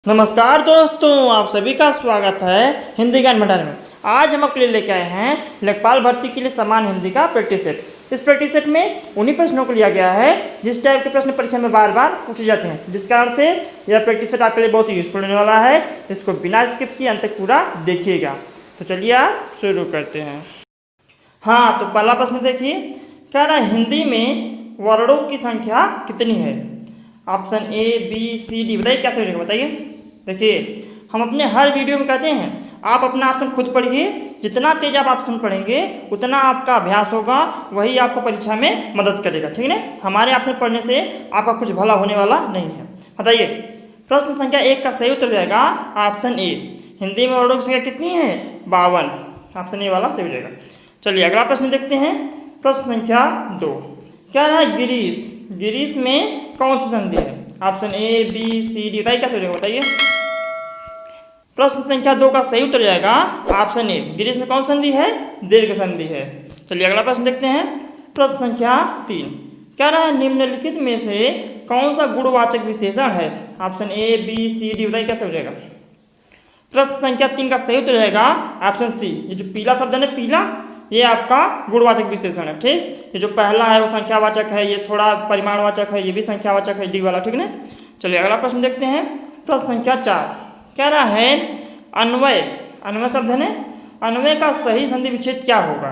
नमस्कार दोस्तों, आप सभी का स्वागत है हिंदी ज्ञान भंडार में। आज हम आपके लिए लेके आए हैं लेखपाल भर्ती के लिए समान हिंदी का प्रैक्टिस सेट। इस प्रैक्टिस सेट में उन्हीं प्रश्नों को लिया गया है जिस टाइप के प्रश्न परीक्षा में बार बार पूछे जाते हैं, जिस कारण से यह प्रैक्टिस सेट आपके लिए बहुत ही यूजफुल होने वाला है। इसको बिना स्किप किए अंत तक पूरा देखिएगा। तो चलिए आप शुरू करते हैं। हाँ, तो पहला प्रश्न देखिए, कह रहा है हिंदी में वर्णों की संख्या कितनी है? Option A, B, C, D. बताइए कैसे हो, बताइए। देखिए, हम अपने हर वीडियो में कहते हैं आप अपना ऑप्शन खुद पढ़िए। जितना तेज आप ऑप्शन पढ़ेंगे उतना आपका अभ्यास होगा, वही आपको परीक्षा में मदद करेगा। ठीक है ना? हमारे ऑप्शन पढ़ने से आपका कुछ भला होने वाला नहीं है। बताइए, प्रश्न संख्या 1 का सही उत्तर जाएगा ऑप्शन ए। हिंदी में वर्णों की संख्या कितनी है? 52। ऑप्शन ए वाला सही हो जाएगा। चलिए अगला प्रश्न देखते हैं। प्रश्न संख्या 2 क्या रहा है? गिरीश। गिरीश में कौन सी संधि है? Option A, B, C, D. बताइए कैसे हो जाएगा, बताइए। प्रश्न संख्या 2 का सही उत्तर जाएगा ऑप्शन ए। गिरीश में कौन संधि है? दीर्घ संधि है। चलिए अगला प्रश्न देखते हैं। प्रश्न संख्या 3 क्या रहा है? निम्नलिखित में से कौन सा गुणवाचक विशेषण है? Option A, B, C, D. बताइए कैसे हो जाएगा। प्रश्न संख्या 3 का सही उत्तर जाएगा ऑप्शन सी। ये जो पीला शब्द है ना, पीला, ये आपका गुणवाचक विशेषण है। ठीक, ये जो पहला है वो संख्यावाचक है, ये थोड़ा परिमाणवाचक है, ये भी संख्यावाचक है, डी वाला। ठीक ना? चलिए अगला प्रश्न देखते हैं। प्रश्न संख्या 4 कह रहा है अन्वय। अन्वय शब्द है ना, अन्वय का सही संधि विच्छेद क्या होगा?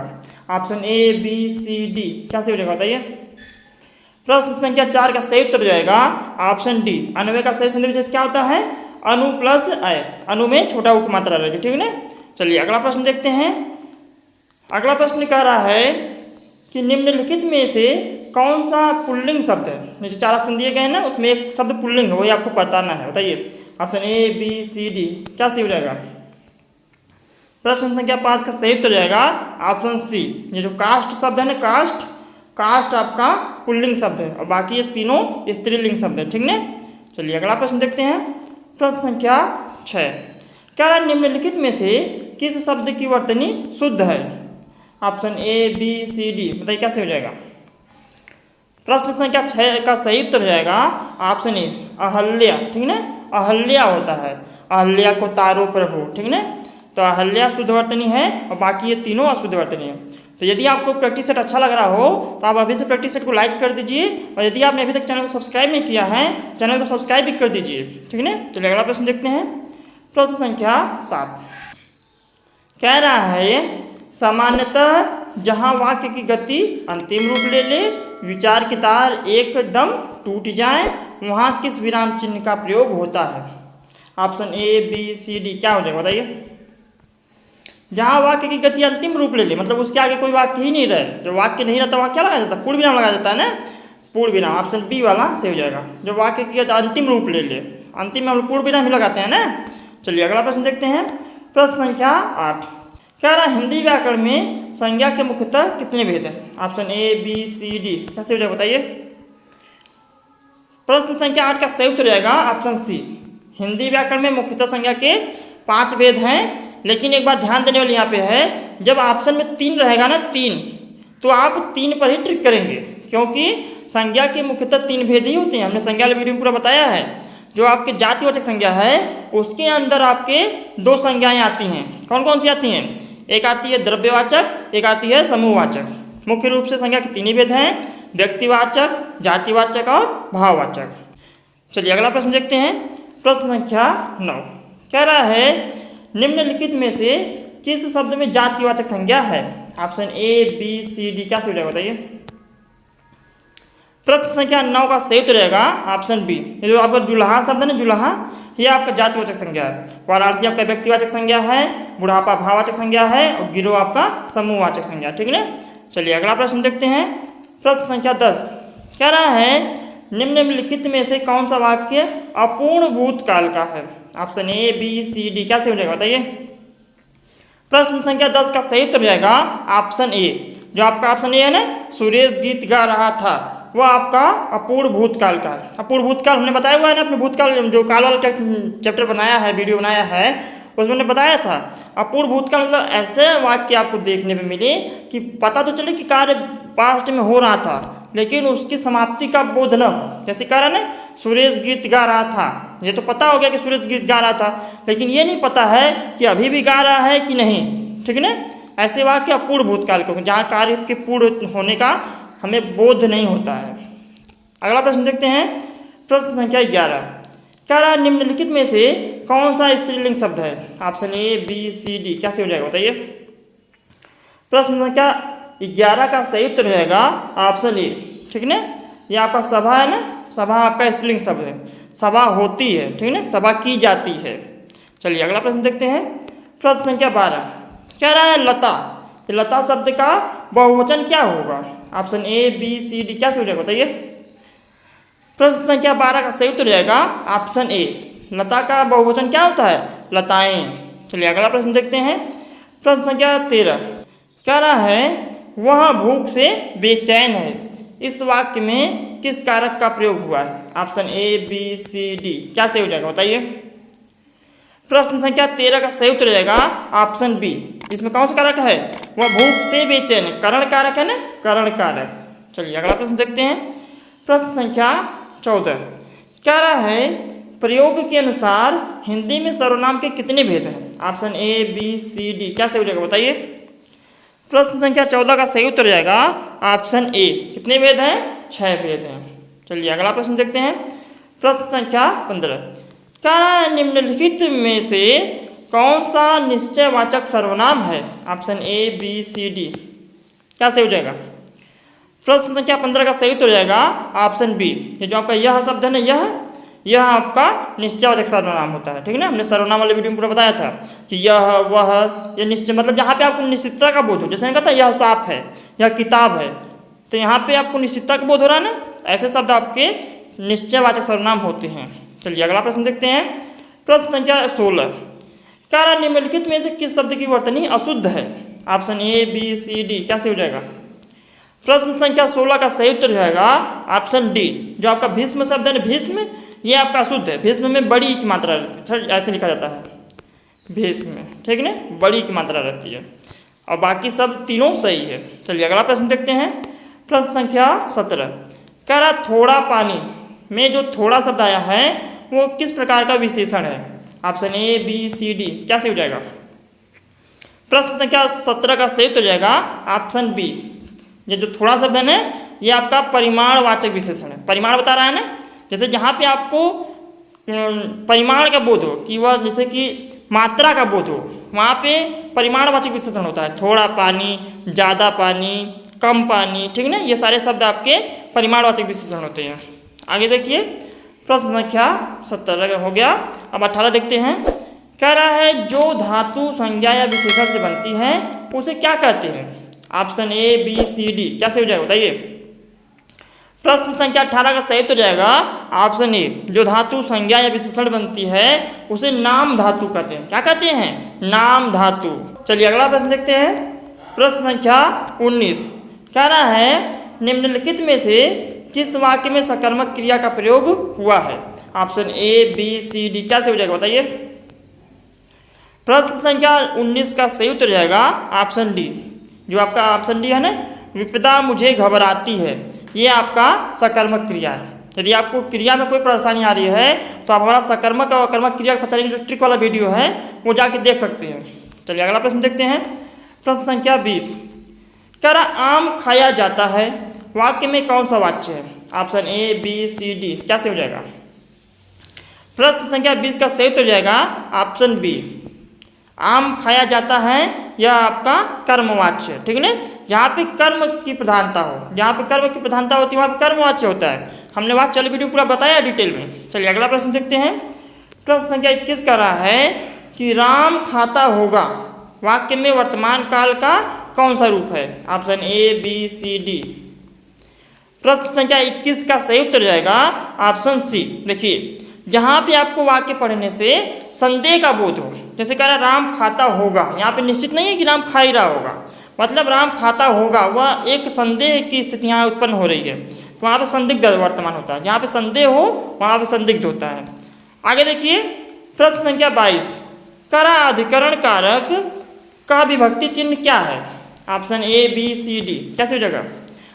Option A, B, C, D. कैसे हो जाएगा, बताइए। प्रश्न संख्या 4 का सही उत्तर जाएगा ऑप्शन डी। अन्वय का सही संधि विच्छेद क्या होता है? अनु प्लस अय। अनु में छोटा उ की मात्रा रहेगी। ठीक है ना? चलिए अगला प्रश्न देखते हैं। अगला प्रश्न कह रहा है कि निम्नलिखित में से कौन सा पुल्लिंग शब्द है? नीचे 4 ऑप्शन दिए गए हैं ना, उसमें एक शब्द पुल्लिंग है, वही आपको बताना है। बताइए option A, B, C, D. क्या सही हो जाएगा? प्रश्न संख्या 5 का सही उत्तर जाएगा ऑप्शन सी। ये जो कास्ट शब्द है ना, कास्ट, कास्ट आपका पुल्लिंग शब्द है और बाकी ये तीनों स्त्रीलिंग शब्द है। ठीक ना? चलिए अगला प्रश्न देखते हैं। प्रश्न संख्या 6 क्या रहा? निम्नलिखित में से किस शब्द की वर्तनी शुद्ध है? Option A, B, C, D. बताइए कैसे हो जाएगा। प्रश्न संख्या 6 का सही उत्तर जाएगा ऑप्शन ए, अहल्या। ठीक ना? अहल्या होता है, अहल्या को तारो प्रभु। ठीक ना? तो अहल्या शुद्ध वर्तनी है और बाकी ये तीनों अशुद्ध वर्तनी है। तो यदि आपको प्रैक्टिस सेट अच्छा लग रहा हो तो आप अभी से प्रैक्टिस सेट को लाइक कर दीजिए, और यदि आपने अभी तक चैनल को सब्सक्राइब नहीं किया है, चैनल को सब्सक्राइब भी कर दीजिए। ठीक है? चलिए अगला प्रश्न देखते हैं। प्रश्न संख्या 7 कह रहा है सामान्यतः जहाँ वाक्य की गति अंतिम रूप ले ले, विचार की तार एकदम टूट जाए, वहाँ किस विराम चिन्ह का प्रयोग होता है? Option A, B, C, D. क्या हो जाएगा, बताइए। जहाँ वाक्य की गति अंतिम रूप ले ले, मतलब उसके आगे कोई वाक्य ही नहीं रहे, जो वाक्य नहीं रहता वहाँ क्या लगाया जाता है? पूर्ण विराम लगाया जाता है ना, पूर्ण विराम। ऑप्शन बी वाला सही हो जाएगा। जो वाक्य की गति अंतिम रूप ले ले, अंतिम में हम पूर्ण विराम ही लगाते हैं ना। चलिए अगला प्रश्न देखते हैं। प्रश्न संख्या 8 क्या रहा? हिंदी व्याकरण में संज्ञा के मुख्यतः कितने भेद हैं? Option A, B, C, D. कैसे हो जाएगा, बताइए। प्रश्न संख्या 8 का सही उत्तर जाएगा ऑप्शन सी। हिंदी व्याकरण में मुख्यतः संज्ञा के 5 भेद हैं, लेकिन एक बात ध्यान देने वाली यहाँ पे है, जब ऑप्शन में 3 रहेगा ना, 3, तो आप 3 पर ही ट्रिक करेंगे, क्योंकि संज्ञा के मुख्यतः 3 भेद ही होते हैं। हमने संज्ञा वाले वीडियो में पूरा बताया है। जो आपके जातिवाचक संज्ञा है उसके अंदर आपके 2 संज्ञाएं आती हैं। कौन कौन सी आती हैं? एक आती है द्रव्यवाचक, एक आती है समूहवाचक। मुख्य रूप से संज्ञा के 3 ही भेद हैं, व्यक्तिवाचक, जातिवाचक और भाववाचक। चलिए अगला प्रश्न देखते हैं। प्रश्न संख्या 9 कह रहा है निम्नलिखित में से किस शब्द में जातिवाचक संज्ञा है? Option A, B, C, D. क्या सही हो जाएगा, बताइए। प्रश्न संख्या 9 का सही उत्तर रहेगा ऑप्शन बी। ये जो आपका जुलाहा शब्द है ना, जुलाहा, ये आपका जातिवाचक संज्ञा है। वाराणसी आपका व्यक्तिवाचक संज्ञा है, बुढ़ापा भाववाचक संज्ञा है और गिरोह आपका समूहवाचक संज्ञा। ठीक है ना? चलिए अगला प्रश्न देखते हैं। प्रश्न संख्या 10 कह रहा है निम्नलिखित में से कौन सा वाक्य अपूर्ण भूतकाल का है? Option A, B, C, D. क्या सही हो जाएगा, बताइए। प्रश्न संख्या 10 का सही उत्तर जाएगा ऑप्शन ए। जो आपका ऑप्शन ए है ना, सुरेश गीत गा रहा था, वो आपका अपूर्ण भूतकाल का है। अपूर्ण भूतकाल हमने बताया हुआ है ना अपने भूतकाल, जो काल वाला चैप्टर बनाया है, वीडियो बनाया है, उसमें हमने बताया था। अपूर्ण भूतकाल मतलब ऐसे वाक्य आपको देखने में मिले कि पता तो चले कि कार्य पास्ट में हो रहा था, लेकिन उसकी समाप्ति का बोध न हो। जैसे कह रहा ना, सुरेश गीत गा रहा था, ये तो पता हो गया कि सूरज गीत गा रहा था, लेकिन ये नहीं पता है कि अभी भी गा रहा है कि नहीं। ठीक है ना। ऐसे वाक्य अपूर्ण भूतकाल के, जहाँ कार्य के पूर्ण होने का हमें बोध नहीं होता है। अगला प्रश्न देखते हैं, प्रश्न संख्या 11। कह रहा है निम्नलिखित में से कौन सा स्त्रीलिंग शब्द है? Option A, B, C, D. कैसे हो जाएगा बताइए। प्रश्न संख्या 11 का सही उत्तर रहेगा ऑप्शन ए। ठीक है ना। ये आपका सभा है ना, सभा आपका स्त्रीलिंग शब्द है, सभा होती है। ठीक है ना, सभा की जाती है। चलिए अगला प्रश्न देखते हैं, प्रश्न संख्या 12। कह रहा है लता, लता शब्द का बहुवचन क्या होगा? Option A, B, C, D. कैसे हो जाएगा बताइए। प्रश्न संख्या 12 का सही उत्तर रहेगा ऑप्शन ए। लता का बहुवचन क्या होता है? लताएं। चलिए अगला प्रश्न देखते हैं, प्रश्न संख्या 13। कह रहा है वह भूख से बेचैन है। इस वाक्य में किस कारक का प्रयोग हुआ है? Option A, B, C, D. कैसे हो जाएगा बताइए। प्रश्न संख्या 13 का सही उत्तर रहेगा ऑप्शन बी। इसमें कौन सा कारक है? वह भूख से बेचैन है, करण कारक है ना, करण कारक। चलिए अगला प्रश्न देखते हैं, प्रश्न संख्या 14। कह रहा है प्रयोग के अनुसार हिंदी में सर्वनाम के कितने भेद हैं? Option A, B, C, D. कैसे हो जाएगा बताइए। प्रश्न संख्या 14 का सही उत्तर जाएगा ऑप्शन ए। कितने भेद हैं? 6 भेद हैं। चलिए अगला प्रश्न देखते हैं, प्रश्न संख्या 15। कह रहा है निम्नलिखित में से कौन सा निश्चयवाचक सर्वनाम है? Option A, B, C, D. कैसे हो जाएगा। प्रश्न संख्या 15 का सही उत्तर जाएगा ऑप्शन बी। ये जो आपका यह शब्द है ना, यह आपका निश्चयवाचक सर्वनाम होता है। ठीक है ना। हमने सर्वनाम वाले वीडियो में पूरा बताया था कि यह, वह, यह निश्चय, मतलब जहाँ पे आपको निश्चितता का बोध हो। जैसे मैंने कहा था यह सांप है, यह किताब है, तो यहाँ पे आपको निश्चितता का बोध हो रहा है ना, ऐसे शब्द आपके निश्चयवाचक सर्वनाम होते हैं। चलिए अगला प्रश्न देखते हैं, प्रश्न संख्या 16। कह रहा निम्नलिखित में से किस शब्द की वर्तनी अशुद्ध है? Option A, B, C, D. कैसे हो जाएगा। प्रश्न संख्या 16 का सही उत्तर जाएगा ऑप्शन डी। जो आपका भीष्म शब्द है ना, भीष्म, ये आपका अशुद्ध है। भीष्म में बड़ी की मात्रा रहती है, ऐसे लिखा जाता है भीष्म। ठीक है ना, बड़ी की मात्रा रहती है, और बाकी सब तीनों सही है। चलिए अगला प्रश्न देखते हैं, प्रश्न संख्या 17। कह रहा थोड़ा पानी में जो थोड़ा शब्द आया है वो किस प्रकार का विशेषण है? Option A, B, C, D. कैसे हो जाएगा। प्रश्न संख्या 17 का सही उत्तर जाएगा ऑप्शन बी। ये जो थोड़ा शब्द है ना, ये आपका परिमाणवाचक विशेषण है। परिमाण बता रहा है ना, जैसे जहाँ पे आपको परिमाण का बोध हो, कि वह जैसे कि मात्रा का बोध हो, वहाँ पे परिमाणवाचक विशेषण होता है। थोड़ा पानी, ज़्यादा पानी, कम पानी। ठीक है ना, ये सारे शब्द आपके परिमाणवाचक विशेषण होते हैं। आगे देखिए, प्रश्न संख्या 17 हो गया। अब 18 देखते हैं। कह रहा है जो धातु संज्ञा या विशेषण से बनती है उसे क्या कहते हैं? Option A, B, C, D. कैसे हो जाएगा बताइए। प्रश्न संख्या 18 का सही तो जाएगा ऑप्शन ए। जो धातु संज्ञा या विशेषण बनती है उसे नाम धातु कहते हैं। क्या कहते हैं? नाम धातु। चलिए अगला प्रश्न देखते हैं, प्रश्न संख्या 19। कह रहा है निम्नलिखित में से किस वाक्य में सकर्मक क्रिया का प्रयोग हुआ है? Option A, B, C, D. कैसे हो जाएगा बताइए। प्रश्न संख्या 19 का सही उत्तर जाएगा ऑप्शन डी। जो आपका ऑप्शन डी है ना, विपदा मुझे घबराती है, ये आपका सकर्मक क्रिया है। यदि आपको क्रिया में कोई परेशानी आ रही है तो आप हमारा सकर्मक और अकर्मक क्रिया के पहचानने की जो ट्रिक वाला वीडियो है वो जाके देख सकते हैं। चलिए अगला प्रश्न देखते हैं, प्रश्न संख्या 20। कह रहा आम खाया जाता है, वाक्य में कौन सा वाक्य है? Option A, B, C, D. कैसे हो जाएगा। प्रश्न संख्या 20 का सही उत्तर जाएगा ऑप्शन बी। आम खाया जाता है यह आपका कर्मवाच्य है। ठीक है ना, जहाँ पे कर्म की प्रधानता हो, जहाँ पे कर्म की प्रधानता होती है वहाँ पे कर्मवाच्य होता है। हमने वहाँ चल वीडियो पूरा बताया डिटेल में। चलिए अगला प्रश्न देखते हैं, प्रश्न संख्या 21 का रहा है कि राम खाता होगा, वाक्य में वर्तमान काल का कौन सा रूप है? Option A, B, C, D. प्रश्न संख्या 21 का सही उत्तर जाएगा ऑप्शन सी। देखिए जहाँ पे आपको वाक्य पढ़ने से संदेह का बोध हो, जैसे कह रहा है राम खाता होगा, यहाँ पे निश्चित नहीं है कि राम खा ही रहा होगा, मतलब राम खाता होगा, वह एक संदेह की स्थिति यहाँ उत्पन्न हो रही है, तो वहाँ पे संदिग्ध वर्तमान होता है। जहाँ पे संदेह हो वहाँ पे संदिग्ध होता है। आगे देखिए, प्रश्न संख्या 22। कह रहा अधिकरण कारक का विभक्ति चिन्ह क्या है? Option A, B, C, D. कैसे हो जाएगा।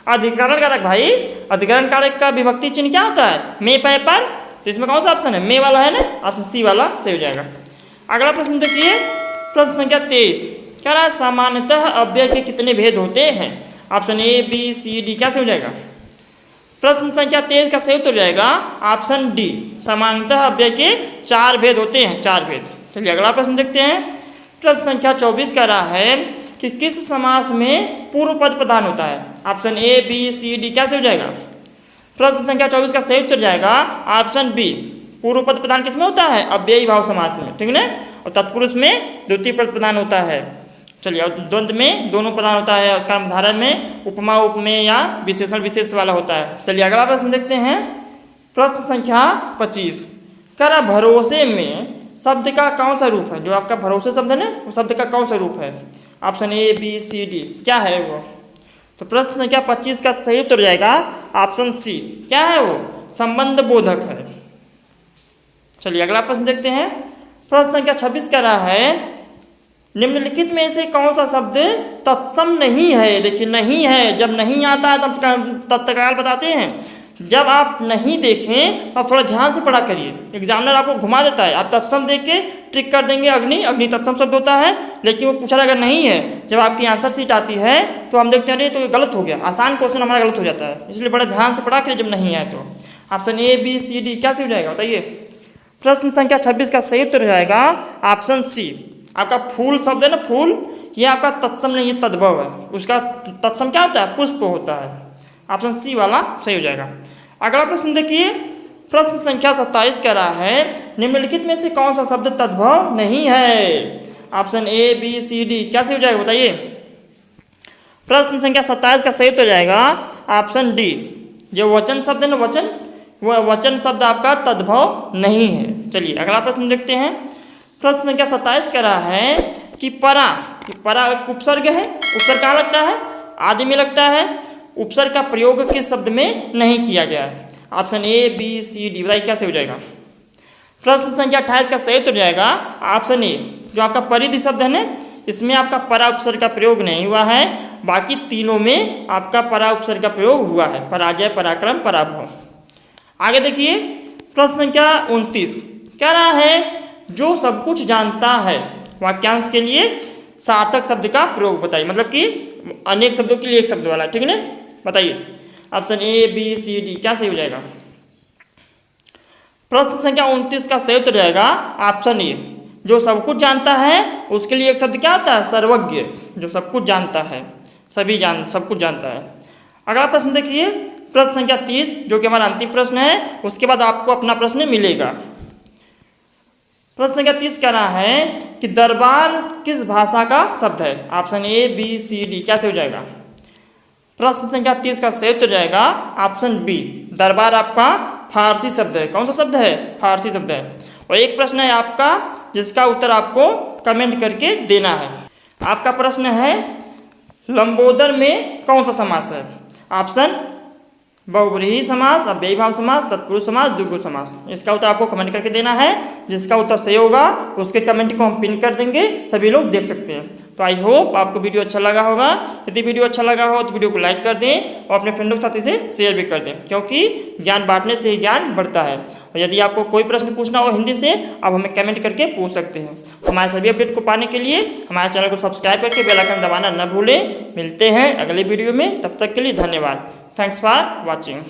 अधिकरण कारक भाई, अधिकरण कारक का विभक्ति चिन्ह क्या होता है? में, पै, पर, तो इसमें कौन सा ऑप्शन है, मे वाला है ना, ऑप्शन सी वाला सही हो जाएगा। अगला प्रश्न देखिए, प्रश्न संख्या 23 कह रहा है सामान्यतः अव्यय के कितने भेद होते हैं। Option A B C D कैसे हो जाएगा। प्रश्न संख्या 23 का सही उत्तर हो जाएगा ऑप्शन डी, सामान्यतः अव्यय के 4 भेद होते हैं, 4 भेद। चलिए अगला प्रश्न देखते हैं। प्रश्न संख्या 24 कह रहा है कि किस समास में पूर्व पद प्रधान होता है। Option A B C D कैसे हो जाएगा। प्रश्न संख्या 24 का सही उत्तर जाएगा ऑप्शन बी, पूर्व पद प्रधान किसमें होता है, अव्ययी भाव समास में, ठीक है। और तत्पुरुष में द्वितीय पद प्रधान होता है। चलिए, और द्वंद्व में दोनों प्रधान होता है, कर्मधारय में उपमा उपमेय या विशेषण विशेष वाला होता है। चलिए अगला प्रश्न देखते हैं। प्रश्न संख्या 25 कह रहा भरोसे में शब्द का कौन सा रूप है। जो आपका भरोसे शब्द है ना, वो शब्द का कौन सा रूप है। Option A B C D क्या है वो। तो प्रश्न संख्या 25 का सही उत्तर जाएगा ऑप्शन सी, क्या है वो, संबंध बोधक है। चलिए अगला प्रश्न देखते हैं। प्रश्न संख्या 26 कह रहा है निम्नलिखित में से कौन सा शब्द तत्सम नहीं है। देखिए नहीं है, जब नहीं आता है तब तत्काल बताते हैं। जब आप नहीं देखें तो आप थोड़ा ध्यान से पढ़ा करिए, एग्जामिनर आपको घुमा देता है। आप तत्सम देख के ट्रिक कर देंगे, अग्नि, अग्नि तत्सम शब्द होता है, लेकिन वो पूछा अगर नहीं है, जब आपकी आंसर शीट आती है तो हम देखते हैं तो ये गलत हो गया, आसान क्वेश्चन हमारा गलत हो जाता है। इसलिए बड़े ध्यान से पढ़ा करिए जब नहीं है तो। Option A B C D कैसे हो जाएगा बताइए। प्रश्न संख्या 26 का सही उत्तर हो जाएगा ऑप्शन सी। आपका फूल शब्द है ना, फूल, ये आपका तत्सम नहीं है, तद्भव है। उसका तत्सम क्या होता है, पुष्प होता है। ऑप्शन सी वाला सही हो जाएगा। अगला प्रश्न देखिए। प्रश्न संख्या 27 कह रहा है निम्नलिखित में से कौन सा शब्द तद्भव नहीं है। Option A B C D कैसे हो जाएगा बताइए। प्रश्न संख्या 27 का सही उत्तर जाएगा ऑप्शन डी, जो वचन शब्द है ना, वचन, वह वचन शब्द आपका तद्भव नहीं है। चलिए अगला प्रश्न देखते हैं। प्रश्न संख्या 27 कह रहा है कि परा, एक उपसर्ग है, उपसर्ग कहाँ लगता है, आदि में लगता है। उपसर्ग का प्रयोग किस शब्द में नहीं किया गया है। Option A B C D बताइए कैसे हो जाएगा। प्रश्न संख्या 28 का सही उत्तर जाएगा ऑप्शन ए, जो आपका परिधि शब्द है ना, इसमें आपका परा उपसर्ग का प्रयोग नहीं हुआ है। बाकी तीनों में आपका परा उपसर्ग का प्रयोग हुआ है, पराजय, पराक्रम, पराभव। आगे देखिए। प्रश्न संख्या 29 कह रहा है जो सब कुछ जानता है, वाक्यांश के लिए सार्थक शब्द का प्रयोग बताइए। मतलब कि अनेक शब्दों के लिए एक शब्द वाला, ठीक है ना, बताइए। Option A B C D क्या सही हो जाएगा। प्रश्न संख्या 29 का सही उत्तर जाएगा ऑप्शन ए, जो सब कुछ जानता है उसके लिए एक शब्द क्या होता है, सर्वज्ञ, जो सब कुछ जानता है, सब कुछ जानता है। अगला प्रश्न देखिए। प्रश्न संख्या 30 जो कि हमारा अंतिम प्रश्न है, उसके बाद आपको अपना प्रश्न मिलेगा। प्रश्न संख्या 30 कह रहा है कि दरबार किस भाषा का शब्द है। Option A B C D कैसे हो जाएगा। प्रश्न संख्या 30 का सही उत्तर जाएगा ऑप्शन बी, दरबार आपका फारसी शब्द है। कौन सा शब्द है, फारसी शब्द है। और एक प्रश्न है आपका जिसका उत्तर आपको कमेंट करके देना है। आपका प्रश्न है लंबोदर में कौन सा समास है। ऑप्शन बहुव्रीहि समास, अव्ययी भाव समास, तत्पुरुष समास, द्विगु समास। इसका उत्तर आपको कमेंट करके देना है। जिसका उत्तर सही होगा उसके कमेंट को हम पिन कर देंगे, सभी लोग देख सकते हैं। तो आई होप आपको वीडियो अच्छा लगा होगा। यदि वीडियो अच्छा लगा हो तो वीडियो को लाइक कर दें और अपने फ्रेंडों के साथ इसे शेयर भी कर दें, क्योंकि ज्ञान बांटने से ही ज्ञान बढ़ता है। और यदि आपको कोई प्रश्न पूछना हो हिंदी से, आप हमें कमेंट करके पूछ सकते हैं। हमारे सभी अपडेट को पाने के लिए हमारे चैनल को सब्सक्राइब करके बेल आइकन दबाना न भूलें। मिलते हैं अगले वीडियो में, तब तक के लिए धन्यवाद। Thanks for watching.